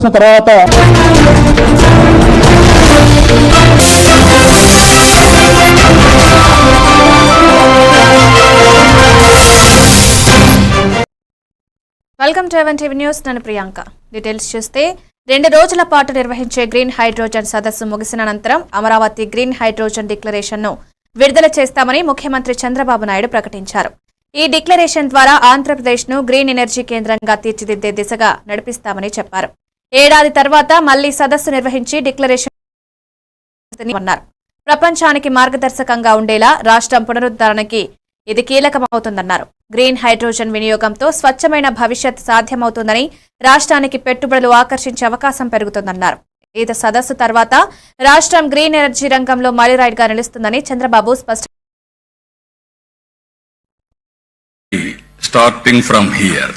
తర్వాత welcome to even TV news. నేను Priyanka. Details చూస్తే 2 రోజుల పాటు నిర్వహించే గ్రీన్ హైడ్రోజన్ సదస్సు ముగిసిన అనంతరం అమరావతి గ్రీన్ హైడ్రోజన్ డిక్లరేషన్ ను విడుదల చేస్తామని ముఖ్యమంత్రి చంద్రబాబు నాయుడు ప్రకటించారు. ఈ డిక్లరేషన్ ద్వారా ఆంధ్రప్రదేశ్ ను గ్రీన్ ఎనర్జీ కేంద్రంగా తీర్చిదిద్దే దిశగా నడిపిస్తామని చెప్పారు. ఏడాది తర్వాత మళ్లీ సదస్సు నిర్వహించి డిక్లరేషన్ అన్నారు. ప్రపంచానికి మార్గదర్శకంగా ఉండేలా రాష్ట్రం పునరుద్ధరణకి ఇది కీలకమవుతుందన్నారు. గ్రీన్ హైడ్రోజన్ వినియోగంతో స్వచ్ఛమైన భవిష్యత్ సాధ్యమవుతుందని, రాష్ట్రానికి పెట్టుబడులు ఆకర్షించే అవకాశం పెరుగుతుందన్నారు. ఈ సదస్సు తర్వాత రాష్ట్రం గ్రీన్ ఎనర్జీ రంగంలో మైలురాయిగా నిలుస్తుందని చంద్రబాబు స్పష్టం. Starting from here,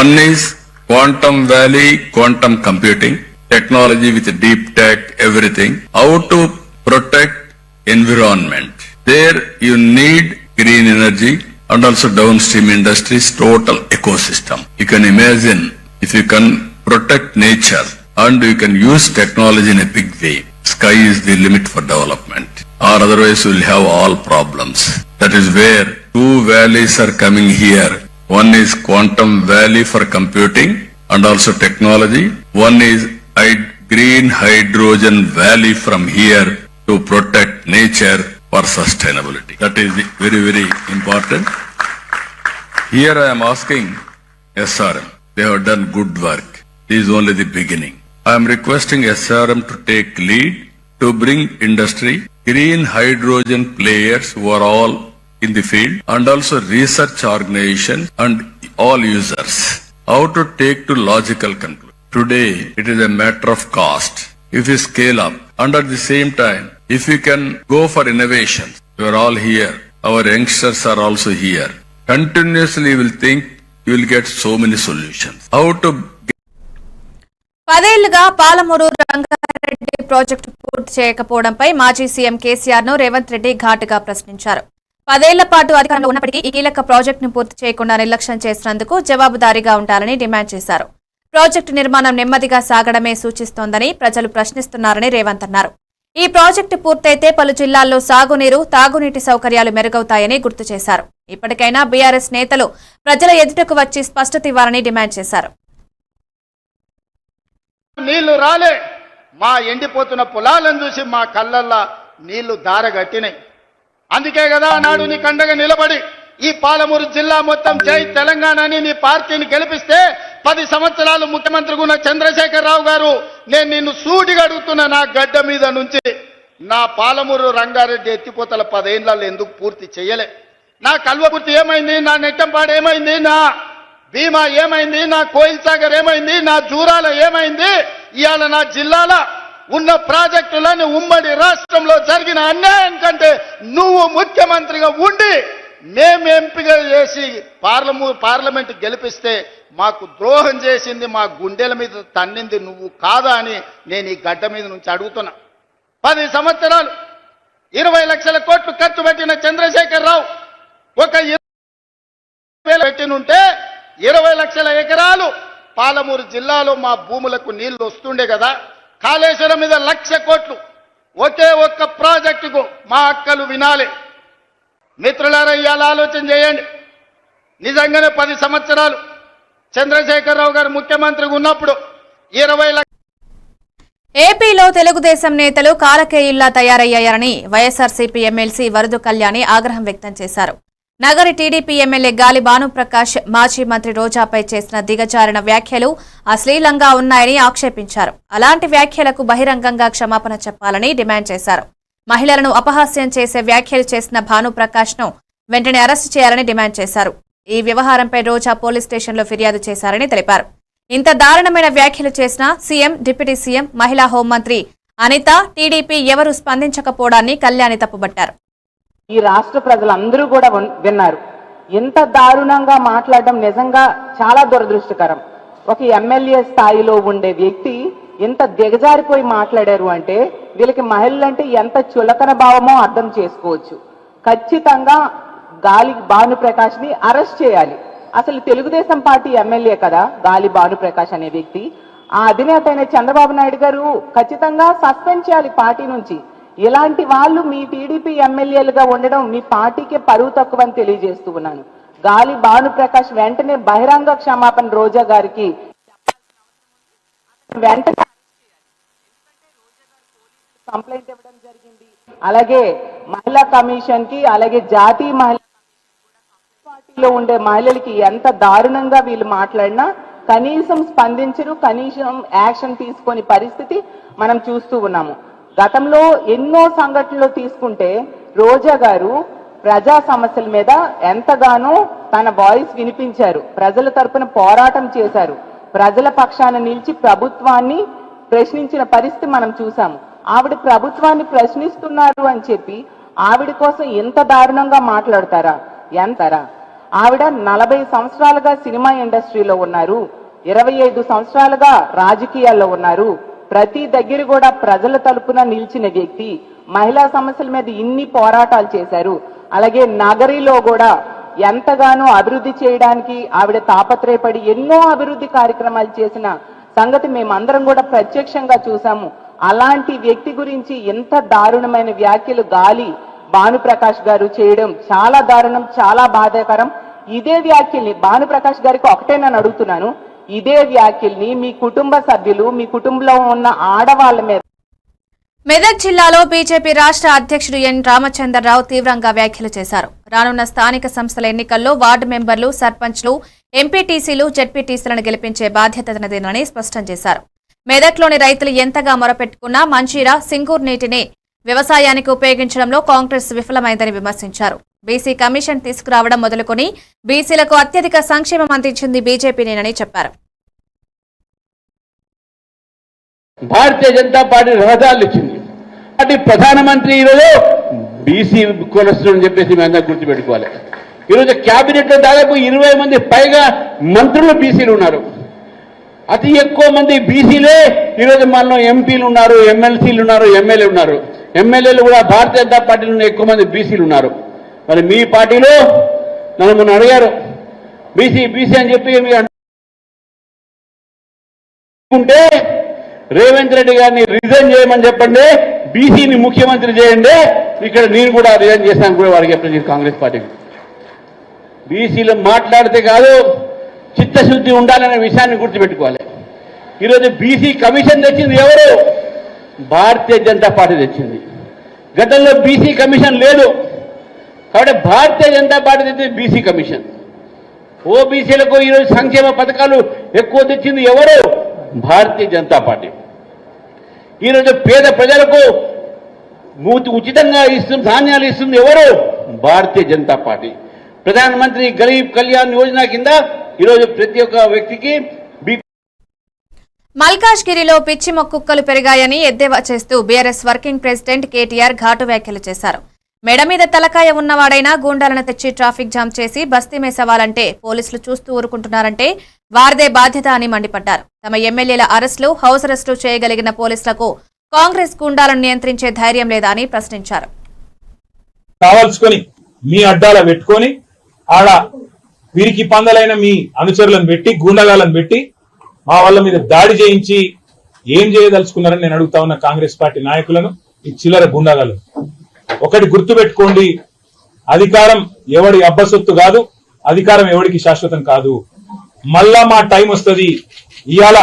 one is Quantum Valley, quantum computing, technology with deep tech, everything. How to protect environment. There you need green energy and also downstream industries, total ecosystem. You can imagine if you can protect nature and you can use technology in a big way, sky is the limit for development. Or otherwise you will have all problems. That is where 2 valleys are coming here. One is Quantum Valley for computing and also technology. One is Green Hydrogen Valley from here to protect nature for sustainability. That is very, very important. Here I am asking SRM. They have done good work. This is only the beginning. I am requesting SRM to take lead to bring industry, green hydrogen players who are all in the field, and also research organizations and all users. How to take to logical conclusion. Today, it is a matter of cost. If you scale up, and at the same time, if you can go for innovations, you are all here. Our youngsters are also here. Continuously you will think you will get so many solutions. How to 10 ఏళ్లుగా Palamuru Rangareddy project పూర్తి చేయకపోవడంపై మాజీ CM KCR ను రేవంత్ రెడ్డి ఘాటుగా ప్రశ్నించారు. 10 ఏళ్ల పాటు అధికారంలో ఉన్నప్పటికీ ఈ కీలక ప్రాజెక్టును పూర్తి చేయకుండా నిర్లక్ష్యం చేసినందుకు జవాబుదారీగా ఉండాలని డిమాండ్ చేశారు. ప్రాజెక్టు నిర్మాణం నెమ్మదిగా సాగడమే సూచిస్తోందని ప్రజలు ప్రశ్నిస్తున్నారని రేవంత్ అన్నారు. ఈ ప్రాజెక్టు పూర్తయితే పలు జిల్లాల్లో సాగునీరు, తాగునీటి సౌకర్యాలు మెరుగవుతాయని గుర్తు చేశారు. ఇప్పటికైనా బీఆర్ఎస్ నేతలు ప్రజల ఎదుటకు వచ్చి స్పష్టత ఇవ్వాలని డిమాండ్ చేశారు. నీళ్లు రాలే, మా ఎండిపోతున్న పొలాలను చూసి మా కళ్ళల్లా నీళ్లు దారగట్టినాయి. అందుకే కదా నాడు నీ కండగా నిలబడి ఈ పాలమూరు జిల్లా మొత్తం జై తెలంగాణ అని నీ పార్టీని గెలిపిస్తే 10 సంవత్సరాలు ముఖ్యమంత్రిగా ఉన్న చంద్రశేఖరరావు గారు, నేను నిన్ను సూటిగా అడుగుతున్నా, నా గడ్డ మీద నుంచి నా పాలమూరు రంగారెడ్డి ఎత్తిపోతల 10 ఏళ్లలో ఎందుకు పూర్తి చేయలే? నా కల్వకుర్తి ఏమైంది? నా నెట్టంపాడు ఏమైంది? నా భీమా ఏమైంది? నా కోయిల్ సాగర్ ఏమైంది? నా జూరాల ఏమైంది? ఇవాళ నా జిల్లాల ఉన్న ప్రాజెక్టులను ఉమ్మడి రాష్ట్రంలో జరిగిన అన్యాయం కంటే నువ్వు ముఖ్యమంత్రిగా ఉండి మేము ఎంపిక చేసి పార్లమెంట్ గెలిపిస్తే మాకు ద్రోహం చేసింది, మా గుండెల మీద తన్నింది నువ్వు కాదా అని నేను ఈ గడ్డ మీద నుంచి అడుగుతున్నా. 10 సంవత్సరాలు 20 లక్షల కోట్లు ఖర్చు పెట్టిన చంద్రశేఖరరావు ఒక 20,000 పెట్టినుంటే 20 లక్షల ఎకరాలు పాలమూరు జిల్లాలో మా భూములకు నీళ్లు వస్తుండే కదా. కాళేశ్వరం మీద 1,00,000 కోట్లు ఒకే ఒక్క ప్రాజెక్టుకు. మా అక్కలు వినాలి మిత్రులారా, ఇవాళ ఆలోచన చేయండి. నిజంగానే 10 సంవత్సరాలు చంద్రశేఖరరావు గారు ముఖ్యమంత్రిగా ఉన్నప్పుడు 20 లక్షల ఏపీలో తెలుగుదేశం నేతలు కాలకేయుల్లా తయారయ్యారని వైఎస్ఆర్సీపీ ఎమ్మెల్సీ వరదు కళ్యాణి ఆగ్రహం వ్యక్తం చేశారు. నగరి టీడీపీ ఎమ్మెల్యే గాలి భానుప్రకాష్ మాజీ మంత్రి రోజాపై చేసిన దిగజారిన వ్యాఖ్యలు అశ్లీలంగా ఉన్నాయని ఆక్షేపించారు. అలాంటి వ్యాఖ్యలకు బహిరంగంగా క్షమాపణ చెప్పాలని డిమాండ్ చేశారు. మహిళలను అపహాస్యం చేసే వ్యాఖ్యలు చేసిన భానుప్రకాష్ ను వెంటనే అరెస్టు చేయాలని డిమాండ్ చేశారు. ఈ వ్యవహారంపై రోజా పోలీస్ స్టేషన్లో ఫిర్యాదు చేశారని తెలిపారు. ఇంత దారుణమైన వ్యాఖ్యలు చేసిన సీఎం, డిప్యూటీ సీఎం, మహిళా హోంమంత్రి అనిత, టీడీపీ ఎవరూ స్పందించకపోవడాన్ని కళ్యాణి తప్పుబట్టారు. ఈ రాష్ట్ర ప్రజలందరూ కూడా విన్నారు. ఎంత దారుణంగా మాట్లాడడం నిజంగా చాలా దురదృష్టకరం. ఒక ఎమ్మెల్యే స్థాయిలో ఉండే వ్యక్తి ఎంత దిగజారిపోయి మాట్లాడారు అంటే వీళ్ళకి మహిళలంటే ఎంత చులకన భావమో అర్థం చేసుకోవచ్చు. ఖచ్చితంగా గాలి భానుప్రకాష్ ని అరెస్ట్ చేయాలి. అసలు తెలుగుదేశం పార్టీ ఎమ్మెల్యే కదా గాలి భానుప్రకాష్ అనే వ్యక్తి. ఆ అధినేత అయిన చంద్రబాబు నాయుడు గారు ఖచ్చితంగా సస్పెండ్ చేయాలి పార్టీ నుంచి. ఇలాంటి వాళ్ళు మీ టీడీపీ ఎమ్మెల్యేలుగా ఉండడం మీ పార్టీకే పరువు తక్కువ అని తెలియజేస్తూ ఉన్నాను. గాలి భానుప్రకాష్ వెంటనే బహిరంగ క్షమాపణ రోజా గారికి వెంటనే కంప్లైంట్ ఇవ్వడం జరిగింది. అలాగే మహిళా కమిషన్ కి, అలాగే జాతీయ మహిళా పార్టీలో ఉండే మహిళలకి ఎంత దారుణంగా వీళ్ళు మాట్లాడినా కనీసం స్పందించరు, కనీసం యాక్షన్ తీసుకొని పరిస్థితి మనం చూస్తూ ఉన్నాము. గతంలో ఎన్నో సంఘటనలు తీసుకుంటే రోజా గారు ప్రజా సమస్యల మీద ఎంతగానో తన వాయిస్ వినిపించారు, ప్రజల తరపున పోరాటం చేశారు, ప్రజల పక్షాన నిలిచి ప్రభుత్వాన్ని ప్రశ్నించిన పరిస్థితి మనం చూసాము. ఆవిడ ప్రభుత్వాన్ని ప్రశ్నిస్తున్నారు అని చెప్పి ఆవిడ కోసం ఎంత దారుణంగా మాట్లాడతారా? ఎంతరా? ఆవిడ 40 సంవత్సరాలుగా సినిమా ఇండస్ట్రీలో ఉన్నారు, 25 సంవత్సరాలుగా రాజకీయాల్లో ఉన్నారు, ప్రతి దగ్గర కూడా ప్రజల తరపున నిలిచిన వ్యక్తి, మహిళా సమస్యల మీద ఇన్ని పోరాటాలు చేశారు. అలాగే నగరిలో కూడా ఎంతగానో అభివృద్ధి చేయడానికి ఆవిడ తాపత్రయపడి ఎన్నో అభివృద్ధి కార్యక్రమాలు చేసిన సంగతి మేమందరం కూడా ప్రత్యక్షంగా చూసాము. అలాంటి వ్యక్తి గురించి ఎంత దారుణమైన వ్యాఖ్యలు గాలి భానుప్రకాష్ గారు చేయడం చాలా దారుణం, చాలా బాధాకరం. ఇదే వ్యాఖ్యల్ని భానుప్రకాష్ గారికి ఒకటే నేను అడుగుతున్నాను, ఇదే వ్యాఖ్యల్ని మీ కుటుంబ సభ్యులు, మీ కుటుంబంలో ఉన్న ఆడవాళ్ల మీద. మెదక్ జిల్లాలో బీజేపీ రాష్ట్ర అధ్యక్షుడు ఎన్ రామచంద్రరావు తీవ్రంగా వ్యాఖ్యలు చేశారు. రానున్న స్థానిక సంస్థల ఎన్నికల్లో వార్డు మెంబర్లు, సర్పంచ్లు, ఎంపీటీసీలు, జెడ్పీటీసీలను గెలిపించే బాధ్యత తనదేనని స్పష్టం చేశారు. మెదక్లోని రైతులు ఎంతగా మొరపెట్టుకున్నా మంజీరా, సింగూర్ నీటిని వ్యవసాయానికి ఉపయోగించడంలో కాంగ్రెస్ విఫలమైందని విమర్శించారు. బీసీ కమిషన్ తీసుకురావడం మొదలుకొని బీసీలకు అత్యధిక సంక్షేమం అందించింది బీజేపీనేనని చెప్పారు. భారతీయ జనతా పార్టీ రహదారులు ఇచ్చింది. అంటే ప్రధానమంత్రి ఈరోజు బీసీ కులస్తులు అని చెప్పేసి మేము అందరూ గుర్తుపెట్టుకోవాలి. ఈరోజు క్యాబినెట్ లో దాదాపు 20 మంది పైగా మంత్రులు బీసీలు ఉన్నారు. అతి ఎక్కువ మంది బీసీలే ఈరోజు మనలో ఎంపీలు ఉన్నారు, ఎమ్మెల్సీలు ఉన్నారు, ఎమ్మెల్యే ఉన్నారు. ఎమ్మెల్యేలు కూడా భారతీయ జనతా పార్టీలో ఎక్కువ మంది బీసీలు ఉన్నారు. మరి మీ పార్టీలో నన్ను మొన్న అడిగారు, బీసీ బీసీ అని చెప్పి మీరు అనుకుంటే రేవంత్ రెడ్డి గారిని రిజైన్ చేయమని చెప్పండి, బీసీని ముఖ్యమంత్రి చేయండి, ఇక్కడ నేను కూడా రిజైన్ చేస్తాను కూడా వారికి చెప్పండి. కాంగ్రెస్ పార్టీకి బీసీలు మాట్లాడితే కాదు, చిత్తశుద్ధి ఉండాలనే విషయాన్ని గుర్తుపెట్టుకోవాలి. ఈరోజు బీసీ కమిషన్ తెచ్చింది ఎవరు? భారతీయ జనతా పార్టీ తెచ్చింది. గతంలో బీసీ కమిషన్ లేదు కాబట్టి భారతీయ జనతా పార్టీ తెచ్చింది బీసీ కమిషన్. ఓబీసీలకు ఈరోజు సంక్షేమ పథకాలు ఎక్కువ తెచ్చింది ఎవరు? భారతీయ జనతా పార్టీ. ఈరోజు పేద ప్రజలకు ఉచితంగా ఇస్తుంది, ధాన్యాలు ఇస్తుంది ఎవరు? భారతీయ జనతా పార్టీ. ప్రధానమంత్రి గరీబ్ కళ్యాణ్ యోజన కింద ఈరోజు ప్రతి ఒక్క వ్యక్తికి మల్కాజ్గిరిలో పిచ్చి మొక్కుక్కలు పెరిగాయని ఎద్దేవా చేస్తూ బీఆర్ఎస్ వర్కింగ్ ప్రెసిడెంట్ కేటీఆర్ ఘాటు వ్యాఖ్యలు చేశారు. మెడ మీద తలకాయ ఉన్నవాడైనా గూండాలను తెచ్చి ట్రాఫిక్ జామ్ చేసి బస్తీమేసవాలంటే పోలీసులు చూస్తూ ఊరుకుంటున్నారంటే వారిదే బాధ్యత అని మండిపడ్డారు. తమ ఎమ్మెల్యేల అరెస్టులు, హౌస్ అరెస్టులు చేయగలిగిన పోలీసులకు కాంగ్రెస్ గూండాలను నియంత్రించే ధైర్యం లేదా అని ప్రశ్నించారు. కావాల్సుకొని మీ అడ్డాల పెట్టుకొని ఆడ వీరికి పందలైన మీ అనుచరులను పెట్టి, గూండాలను పెట్టి మా వాళ్ళ మీద దాడి చేయించి ఏం చేయదలుచుకున్నారని నేను అడుగుతా ఉన్న కాంగ్రెస్ పార్టీ నాయకులను, ఈ చిల్లర గుండాలను. ఒకటి గుర్తుపెట్టుకోండి, అధికారం ఎవడి అబ్బసొత్తు కాదు, అధికారం ఎవడికి శాశ్వతం కాదు. మళ్ళా మా టైం వస్తుంది. ఇవాళ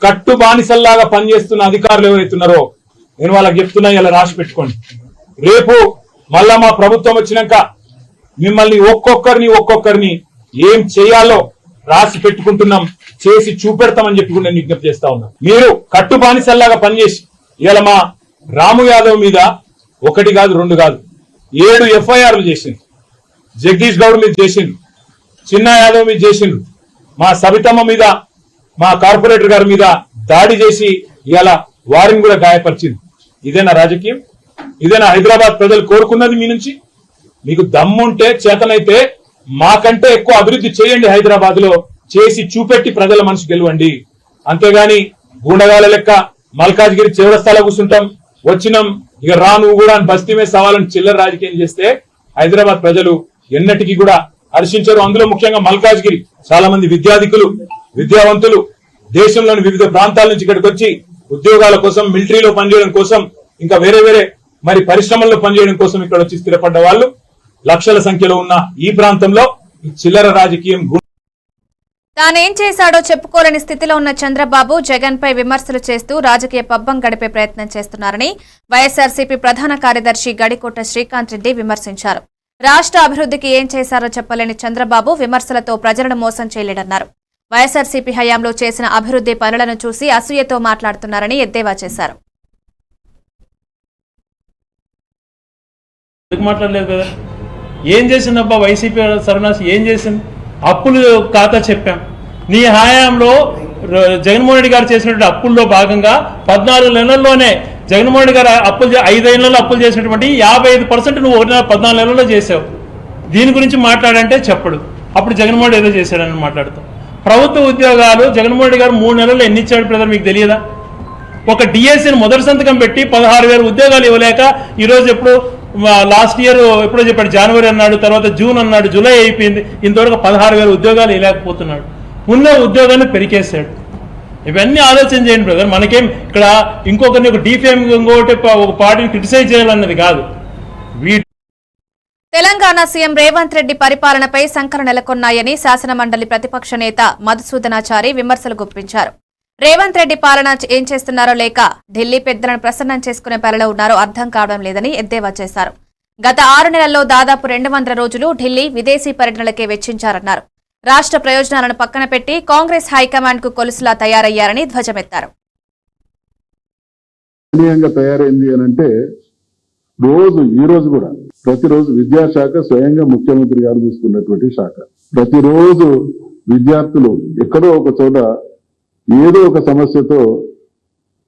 కట్టు బానిసల్లాగా పనిచేస్తున్న అధికారులు ఎవరైతున్నారో నేను వాళ్ళకి చెప్తున్నా, ఇలా రాసి పెట్టుకోండి. రేపు మళ్ళా మా ప్రభుత్వం వచ్చినాక మిమ్మల్ని ఒక్కొక్కరిని ఏం చేయాలో రాసి పెట్టుకుంటున్నాం, చేసి చూపెడతామని చెప్పి నేను విజ్ఞప్తి చేస్తా ఉన్నా. మీరు కట్టు బానిసల్లాగా పనిచేసి ఇవాళ మా రాము యాదవ్ మీద 1 కాదు 2 కాదు 7 ఎఫ్ఐఆర్లు చేసిండ్రు. జగదీష్ గౌడ్ మీద చేసిండ్రు, చిన్న యాదవ్ మీద చేసిండ్రు, మా సబితమ్మ మీద, మా కార్పొరేటర్ గారి మీద దాడి చేసి ఇవాళ వారిని కూడా గాయపరిచింది. ఇదేనా రాజకీయం? ఇదేనా హైదరాబాద్ ప్రజలు కోరుకున్నది మీ నుంచి? మీకు దమ్ముంటే, చేతనైతే మాకంటే ఎక్కువ అభివృద్ధి చేయండి, హైదరాబాద్ లో చేసి చూపెట్టి ప్రజల మనసు గెలవండి. అంతేగాని గూండగాల లెక్క మల్కాజ్గిరి చివరస్థాలో కూర్చుంటాం, వచ్చినాం ఇక రా నువ్వు కూడా బస్తీ మీద సవాలని చిల్లర రాజకీయం చేస్తే హైదరాబాద్ ప్రజలు ఎన్నటికీ కూడా హర్షించారు. అందులో ముఖ్యంగా మల్కాజ్గిరి చాలా మంది విద్యాధికులు, విద్యావంతులు దేశంలోని వివిధ ప్రాంతాల నుంచి ఇక్కడికి వచ్చి ఉద్యోగాల కోసం, మిలిటరీలో పనిచేయడం కోసం, ఇంకా వేరే వేరే మరి పరిశ్రమల్లో పనిచేయడం కోసం ఇక్కడ వచ్చి స్థిరపడ్డ వాళ్ళు లక్షల సంఖ్యలో ఉన్న ఈ ప్రాంతంలో చిల్లర రాజకీయం. తానేం చేశాడో చెప్పుకోలేని స్థితిలో ఉన్న చంద్రబాబు జగన్ పై విమర్శలు చేస్తూ రాజకీయ పబ్బం గడిపే ప్రయత్నం చేస్తున్నారని వైఎస్ఆర్సీపీ ప్రధాన కార్యదర్శి గడికోట శ్రీకాంత్ రెడ్డి విమర్శించారు. రాష్ట్ర అభివృద్ధికి ఏం చేశారో చెప్పలేని చంద్రబాబు విమర్శలతో ప్రజలను మోసం చేయలేడన్నారు. వైఎస్ఆర్సీపీ హయాంలో చేసిన అభివృద్ధి పనులను చూసి అసూయతో మాట్లాడుతున్నారని ఎద్దేవా చేశారు. మాట్లాడలేదు కదా, ఏం చేసిందబ్బా వైసీపీ సర్వనాశ, ఏం చేసింది? అప్పులు ఖాతా చెప్పాం. నీ హయాంలో జగన్మోహన్ రెడ్డి గారు చేసినటువంటి అప్పుల్లో భాగంగా 14 నెలల్లోనే జగన్మోహన్ రెడ్డి గారు 5 నెలల్లో అప్పులు చేసినటువంటి 55% నువ్వు 14 నెలల్లో చేసావు. దీని గురించి మాట్లాడంటే చెప్పడు. అప్పుడు జగన్మోహన్ రెడ్డి ఏదో చేశాడని మాట్లాడుతాం. ప్రభుత్వ ఉద్యోగాలు జగన్మోహన్ రెడ్డి గారు 3 నెలల్లో ఎన్ని ఇచ్చాడు బ్రదర్ మీకు తెలియదా? ఒక డిఎస్సీని మొదటి సంతకం పెట్టి 16,000 ఉద్యోగాలు ఇవ్వలేక ఈరోజు ఎప్పుడు లాస్ట్ ఇయర్ ఎప్పుడో చెప్పాడు, జనవరి అన్నాడు, తర్వాత జూన్ అన్నాడు, జూలై అయిపోయింది, ఇంతవరకు 16,000 ఉద్యోగాలు ఇవ్వలేకపోతున్నాడు. ఉన్న ఉద్యోగాన్ని పెరికేశాడు. ఇవన్నీ ఆలోచన చేయండి బ్రదర్. మనకేం ఇక్కడ ఇంకొకరిని ఒక డిఫేమ్ ఇంకోటి ఒక పార్టీని క్రిటిసైజ్ చేయాలన్నది కాదు. తెలంగాణ సీఎం రేవంత్ రెడ్డి పరిపాలనపై శంకలు నెలకొన్నాయని శాసనమండలి ప్రతిపక్ష నేత మధుసూదనాచారి విమర్శలు గుప్పించారు. రేవంత్ రెడ్డి పాలన ఏం చేస్తున్నారో లేక ఢిల్లీ పెద్దలను ప్రసన్నం చేసుకునే పనిలో ఉన్నారో అర్థం కావడం లేదని ఎద్దేవా చేశారు. గత 6 నెలల్లో దాదాపు 200 రోజులు ఢిల్లీ విదేశీ పర్యటనలకే వెచ్చించారన్నారు. రాష్ట్ర ప్రయోజనాలను పక్కన పెట్టి కాంగ్రెస్ హైకమాండ్ కు కొలుసులా తయారయ్యారని ధ్వజమెత్తారు. తయారైంది అనంటే ఈ రోజు కూడా ప్రతిరోజు విద్యాశాఖ స్వయంగా ముఖ్యమంత్రి గారు చూస్తున్నటువంటి శాఖ. ప్రతిరోజు విద్యార్థులు ఎక్కడో ఒక చోట ఏదో ఒక సమస్యతో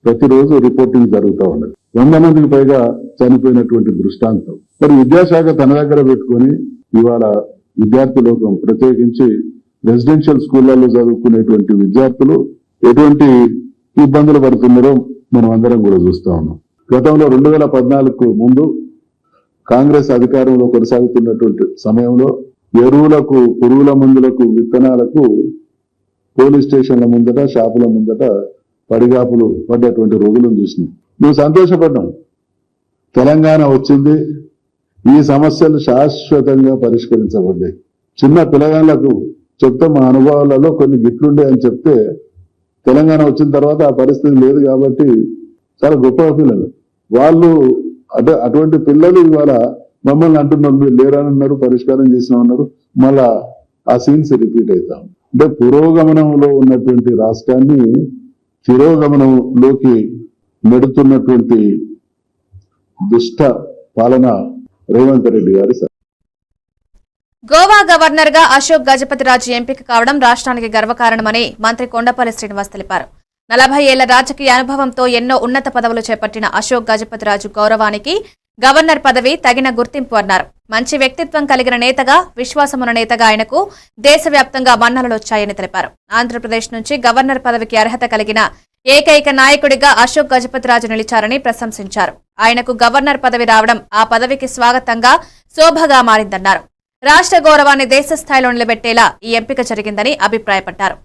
ప్రతిరోజు రిపోర్టింగ్ జరుగుతూ ఉన్నది. 100 మందికి పైగా చనిపోయినటువంటి దృష్టాంతం. మరి విద్యాశాఖ తన దగ్గర పెట్టుకొని ఇవాళ విద్యార్థి లోకం, ప్రత్యేకించి రెసిడెన్షియల్ స్కూళ్లలో చదువుకునేటువంటి విద్యార్థులు ఎటువంటి ఇబ్బందులు పడుతున్నారో మనం అందరం కూడా చూస్తా ఉన్నాం. గతంలో 2014కు ముందు కాంగ్రెస్ అధికారంలో కొనసాగుతున్నటువంటి సమయంలో ఎరువులకు, పురుగుల మందులకు, విత్తనాలకు పోలీస్ స్టేషన్ల ముందట, షాపుల ముందట పడిగాపులు పడ్డటువంటి రోజులను చూసినాం. నువ్వు సంతోషపడ్డాం, తెలంగాణ వచ్చింది, ఈ సమస్యలు శాశ్వతంగా పరిష్కరించబడ్డాయి. చిన్న పిల్లగాళ్లకు చెప్తే మా అనుభవాలలో కొన్ని గిట్లుండే అని చెప్తే తెలంగాణ వచ్చిన తర్వాత ఆ పరిస్థితి లేదు కాబట్టి చాలా గొప్ప పిల్లలు వాళ్ళు. అటువంటి పిల్లలు ఇవాళ మమ్మల్ని అంటున్నారు, మీరు లేరని అన్నారు, పరిష్కారం చేసినామన్నారు. మళ్ళా ఆ సీన్స్ రిపీట్ అవుతాం. అంటే పురోగమనంలో ఉన్నటువంటి రాష్ట్రాన్ని తిరోగమనంలోకి నెడుతున్నటువంటి దుష్ట పాలన రేవంత్ రెడ్డి గారి. గోవా గవర్నర్ గా అశోక్ గజపతిరాజు ఎంపిక కావడం రాష్ట్రానికి గర్వకారణమని మంత్రి కొండపల్లి శ్రీనివాస్ తెలిపారు. 40 ఏళ్ల రాజకీయ అనుభవంతో ఎన్నో ఉన్నత పదవులు చేపట్టిన అశోక్ గజపతిరాజు గౌరవానికి గవర్నర్ పదవి తగిన గుర్తింపు అన్నారు. మంచి వ్యక్తిత్వం కలిగిన నేతగా, విశ్వాసమున్న నేతగా ఆయనకు దేశవ్యాప్తంగా మన్ననలొచ్చాయని తెలిపారు. ఆంధ్రప్రదేశ్ నుంచి గవర్నర్ పదవికి అర్హత కలిగిన ఏకైక నాయకుడిగా అశోక్ గజపతిరాజు నిలిచారని ప్రశంసించారు. ఆయనకు గవర్నర్ పదవి రావడం ఆ పదవికి స్వాగతంగా, శోభగా మారిందన్నారు. రాష్ట్ర గౌరవాన్ని దేశ స్థాయిలో నిలబెట్టేలా ఈ ఎంపిక జరిగిందని అభిప్రాయపడ్డారు.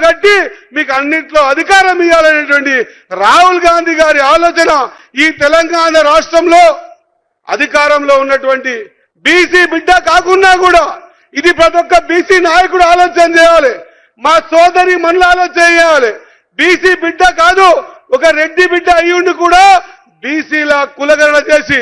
కట్టి మీకు అన్నింటిలో అధికారం ఇవ్వాలనేటువంటి రాహుల్ గాంధీ గారి ఆలోచన ఈ తెలంగాణ రాష్ట్రంలో అధికారంలో ఉన్నటువంటి బీసీ బిడ్డ కాకున్నా కూడా ఇది ప్రతి ఒక్క బీసీ నాయకుడు ఆలోచన చేయాలి. మా సోదరి మనులు ఆలోచన చేయాలి. బీసీ బిడ్డ కాదు, ఒక రెడ్డి బిడ్డ అయ్యుండి కూడా బీసీల కులగణన చేసి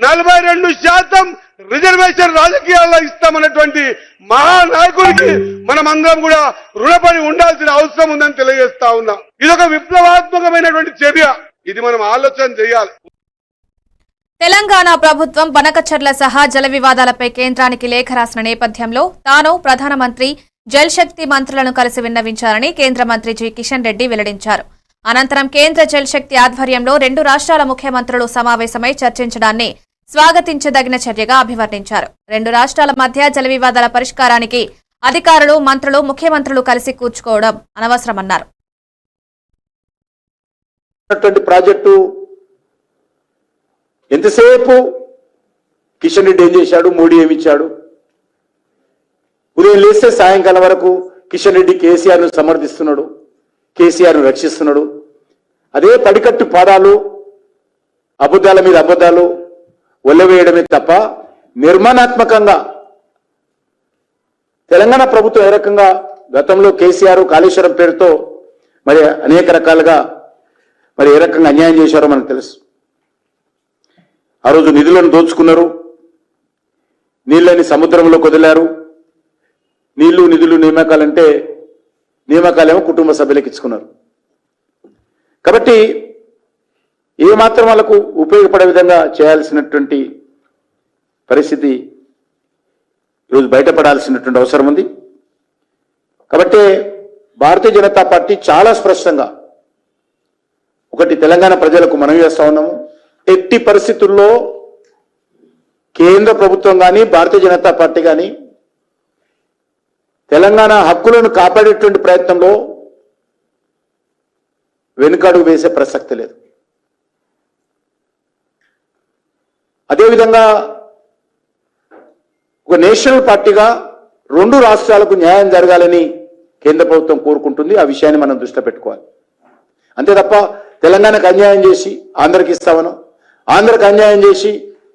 42% రిజర్వేషన్ రాజకీయాల్లో ఇస్తామన్నటువంటి మహానాయకుడికి మనమందరం కూడా రుణపడి ఉండాల్సిన అవసరం ఉందని తెలియజేస్తా ఉన్నా. ఇదొక విప్లవాత్మకమైనటువంటి చర్య. ఇది మనం ఆలోచన చేయాలి. తెలంగాణ ప్రభుత్వం బనకచర్ల సహా జల వివాదాలపై కేంద్రానికి లేఖ రాసిన నేపథ్యంలో తాను ప్రధానమంత్రి జల్ శక్తి మంత్రులను కలిసి విన్నవించారని కేంద్ర మంత్రి జి కిషన్ రెడ్డి వెల్లడించారు. అనంతరం కేంద్ర జల్ శక్తి ఆధ్వర్యంలో 2 రాష్ట్రాల ముఖ్యమంత్రులు సమావేశమై చర్చించడాన్ని స్వాగతించదగిన చర్యగా అభివర్ణించారు. 2 రాష్ట్రాల మధ్య జల వివాదాల పరిష్కారానికి అధికారులు, మంత్రులు, ముఖ్యమంత్రులు కలిసి కూర్చుకోవడం అనవసరమన్నారు. ప్రాజెక్టు ఎంతసేపు కిషన్ రెడ్డి ఏం చేశాడు, మోడీ ఏమిచ్చాడు, ఉదయం లేస్తే సాయంకాలం వరకు కిషన్ రెడ్డి కేసీఆర్ను సమర్థిస్తున్నాడు, కేసీఆర్ను రక్షిస్తున్నాడు. అదే పడికట్టు పాదాలు, అబద్ధాల మీద అబద్ధాలు ఒల్లవేయడమే తప్ప నిర్మాణాత్మకంగా తెలంగాణ ప్రభుత్వం ఏ రకంగా గతంలో కేసీఆర్ కాళేశ్వరం పేరుతో మరి అనేక రకాలుగా మరి ఏ రకంగా అన్యాయం చేశారో మనకు తెలుసు. ఆ రోజు నిధులను దోచుకున్నారు, నీళ్ళని సముద్రంలో వదిలారు. నీళ్లు, నిధులు, నియామకాలంటే నియామకాలేమో కుటుంబ సభ్యులకు ఇచ్చుకున్నారు. కాబట్టి ఏమాత్రం వాళ్ళకు ఉపయోగపడే విధంగా చేయాల్సినటువంటి పరిస్థితి ఈరోజు బయటపడాల్సినటువంటి అవసరం ఉంది. కాబట్టి భారతీయ జనతా పార్టీ చాలా స్పష్టంగా ఒకటి తెలంగాణ ప్రజలకు మనవి చేస్తా ఉన్నాము. ఎట్టి పరిస్థితుల్లో కేంద్ర ప్రభుత్వం కానీ భారతీయ జనతా పార్టీ కానీ తెలంగాణ హక్కులను కాపాడేటువంటి ప్రయత్నంలో వెనుకడుగు వేసే ప్రసక్తి లేదు. అదేవిధంగా ఒక నేషనల్ పార్టీగా 2 రాష్ట్రాలకు న్యాయం జరగాలని కేంద్ర ప్రభుత్వం కోరుకుంటుంది. ఆ విషయాన్ని మనం దృష్టిలో పెట్టుకోవాలి. అంతే తప్ప తెలంగాణకు అన్యాయం చేసి ఆంధ్రకి ఇస్తామను, ఆంధ్రకు అన్యాయం చేసి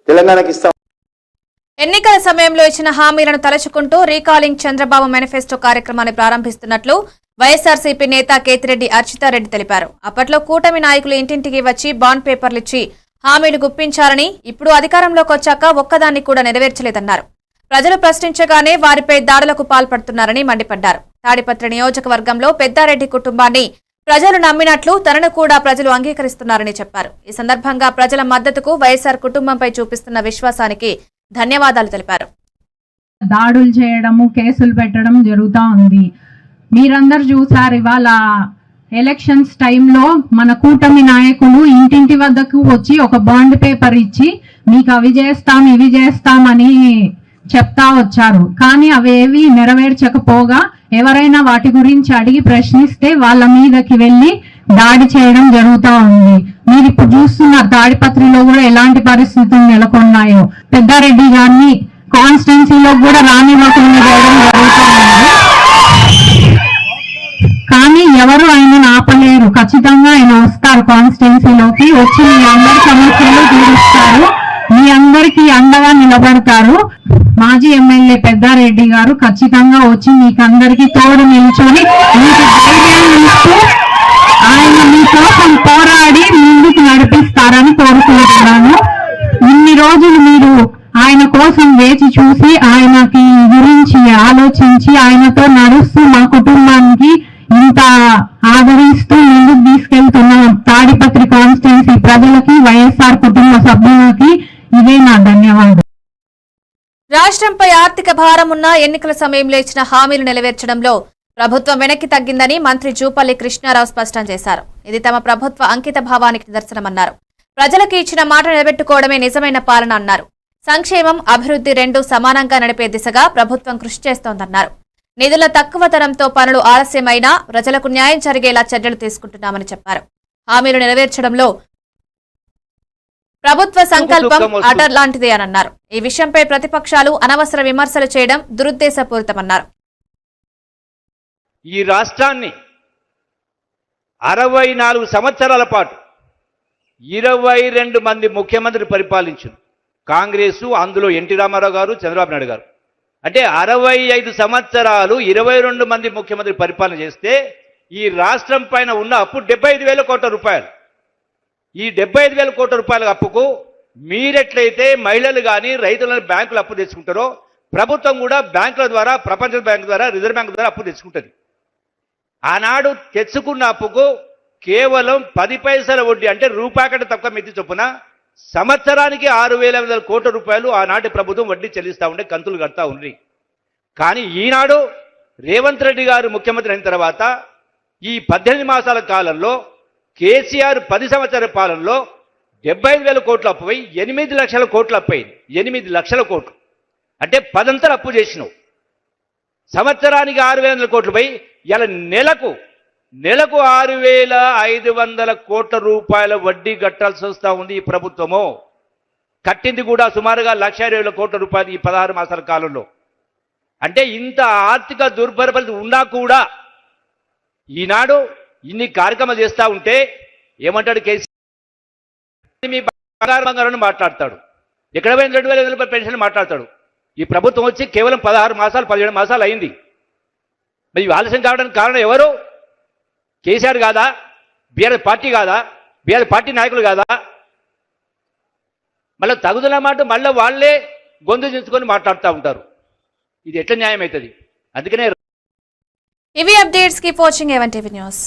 తెలంగాణకి ఇస్తాం. ఎన్నికల సమయంలో ఇచ్చిన హామీలను తలచుకుంటూ రీకాలింగ్ చంద్రబాబు మేనిఫెస్టో కార్యక్రమాన్ని ప్రారంభిస్తున్నట్లు వైఎస్ఆర్సీపీ నేత కేతిరెడ్డి అర్చితారెడ్డి తెలిపారు. అప్పట్లో కూటమి నాయకులు ఇంటింటికి వచ్చి బాండ్ పేపర్లిచ్చి హామీలు గుప్పించారని, ఇప్పుడు అధికారంలోకి వచ్చాక ఒక్కదాన్ని కూడా నెరవేర్చలేదన్నారు. ప్రజలు ప్రశ్నించగానే వారిపై దాడులకు పాల్పడుతున్నారని మండిపడ్డారు. తాడిపత్రి నియోజకవర్గంలో పెద్దారెడ్డి కుటుంబాన్ని ప్రజలు నమ్మినట్లు తనను కూడా ప్రజలు అంగీకరిస్తున్నారని చెప్పారు. ఈ సందర్భంగా ప్రజల మద్దతుకు వైఎస్ఆర్ కుటుంబంపై చూపిస్తున్న విశ్వాసానికి ధన్యవాదాలు తెలిపారు. దాడులు చేయడము, కేసులు పెట్టడం జరుగుతూ ఉంది. మీరందరూ చూసారు, ఇవాళ ఎలక్షన్స్ టైంలో మన కూటమి నాయకులు ఇంటింటి వద్దకు వచ్చి ఒక బాండ్ పేపర్ ఇచ్చి మీకు అవి చేస్తాం, ఇవి చేస్తామని చెప్తా వచ్చారు. కానీ అవేవి నెరవేర్చకపోగా ఎవరైనా వాటి గురించి అడిగి ప్రశ్నిస్తే వాళ్ళ మీదకి వెళ్లి దాడి చేయడం జరుగుతూ ఉంది. మీరు ఇప్పుడు చూస్తున్నారు తాడిపత్రిలో కూడా ఎలాంటి పరిస్థితులు నెలకొన్నాయో. పెద్దారెడ్డి గారిని కాన్స్టిట్యున్సీలో కూడా రానివ్వకుండా చేయడం జరుగుతూ ఉంది. కానీ ఎవరు ఆయనను ఆపలేరు. ఖచ్చితంగా ఆయన వస్తారు, కాన్స్టిట్యున్సీలోకి వచ్చి మీ అందరి సమస్యలు తీరుస్తారు, మీ అందరికీ అండగా నిలబడతారు. మాజీ ఎమ్మెల్యే పెద్దారెడ్డి గారు ఖచ్చితంగా వచ్చి మీకందరికీ తోడు నిల్చొని మీకు ధైర్యాన్ని ఇస్తూ ఆయన మీకోసం పోరాడి ముందుకు నడిపిస్తారని కోరుకుంటున్నాను. ఇన్ని రోజులు మీరు ఆయన కోసం వేచి చూసి ఆయనకి గురించి ఆలోచించి ఆయనతో నడుస్తూ మా కుటుంబానికి ఇంత ఆదరిస్తూ ముందుకు తీసుకెళ్తున్న తాడిపత్రి కాన్స్టిట్యున్సీ ప్రజలకి, వైఎస్ఆర్ కుటుంబ సభ్యులకి ఇదే నా ధన్యవాదాలు. రాష్ట్రంపై ఆర్థిక భారం ఉన్న ఎన్నికల సమయంలో ఇచ్చిన హామీలు నెరవేర్చడంలో ప్రభుత్వం వెనక్కి తగ్గిందని మంత్రి జూపల్లి కృష్ణారావు స్పష్టం చేశారు. ఇది తమ ప్రభుత్వ అంకిత భావానికి నిదర్శనమన్నారు. ప్రజలకు ఇచ్చిన మాట నిలబెట్టుకోవడమే నిజమైన పాలన అన్నారు. సంక్షేమం, అభివృద్ధి రెండూ సమానంగా నడిపే దిశగా ప్రభుత్వం కృషి చేస్తోందన్నారు. నిధుల తక్కువతనంతో పనులు ఆలస్యమైనా ప్రజలకు న్యాయం జరిగేలా చర్యలు తీసుకుంటున్నామని చెప్పారు. హామీలు నెరవేర్చడంలో ప్రభుత్వ సంకల్పం అటర్ లాంటిదే అని అన్నారు. ఈ విషయంపై ప్రతిపక్షాలు అనవసర విమర్శలు చేయడం దురుద్దేశపూరితమన్నారు. ఈ రాష్ట్రాన్ని 64 సంవత్సరాల పాటు 22 మంది ముఖ్యమంత్రి పరిపాలించారు కాంగ్రెసు, అందులో ఎన్టీ రామారావు గారు, చంద్రబాబు నాయుడు గారు. అంటే 65 సంవత్సరాలు 22 మంది ముఖ్యమంత్రి పరిపాలన చేస్తే ఈ రాష్ట్రం పైన ఉన్న అప్పు 75,000 కోట్ల రూపాయలు. ఈ 75,000 కోట్ల రూపాయల అప్పుకు మీరెట్లయితే మహిళలు కానీ రైతులను బ్యాంకులు అప్పు తెచ్చుకుంటారో ప్రభుత్వం కూడా బ్యాంకుల ద్వారా, ప్రపంచ బ్యాంకు ద్వారా, రిజర్వ్ బ్యాంకు ద్వారా అప్పు తెచ్చుకుంటుంది. ఆనాడు తెచ్చుకున్న అప్పుకు కేవలం 10 పైసల వడ్డీ, అంటే రూపాయి కంటే తక్కువ మితి చొప్పున సంవత్సరానికి 6,500 కోట్ల రూపాయలు ఆనాటి ప్రభుత్వం వడ్డీ చెల్లిస్తూ ఉండే, కంతులు కడతా ఉంది. కానీ ఈనాడు రేవంత్ రెడ్డి గారు ముఖ్యమంత్రి అయిన తర్వాత ఈ 18 మాసాల కాలంలో కేసీఆర్ 10 సంవత్సరాల పాలనలో 75,000 కోట్లు అప్పుపై 8 లక్షల కోట్లు అప్పయింది. 8 లక్షల కోట్లు అంటే 10 అంతలు అప్పు చేసినావు. సంవత్సరానికి 6,500 కోట్లపై ఇలా నెలకు 6,500 కోట్ల రూపాయల వడ్డీ కట్టాల్సి వస్తూ ఉంది ఈ ప్రభుత్వము. కట్టింది కూడా సుమారుగా 1,20,000 కోట్ల రూపాయలు ఈ 16 మాసాల కాలంలో. అంటే ఇంత ఆర్థిక దుర్భర పరిస్థితి ఉన్నా కూడా ఈనాడు ఇన్ని కార్యక్రమాలు చేస్తూ ఉంటే ఏమంటాడు కేసీఆర్? మీ బంగారం మాట్లాడతాడు, ఎక్కడ పోయిన 2,500 రూపాయల పెన్షన్ మాట్లాడతాడు. ఈ ప్రభుత్వం వచ్చి కేవలం 16 మాసాలు 17 మాసాలు అయింది. మరి ఆలస్యం కావడానికి కారణం ఎవరు? కేసీఆర్ కాదా? బీఆర్ఎస్ పార్టీ కాదా? బీఆర్ఎస్ పార్టీ నాయకులు కాదా? మళ్ళీ తగుదల మాట మళ్ళీ వాళ్ళే గొంతు చించుకొని మాట్లాడుతూ ఉంటారు. ఇది ఎట్లా న్యాయం అవుతుంది? అందుకనే ఇవి updates. Keep watching A1 TV news.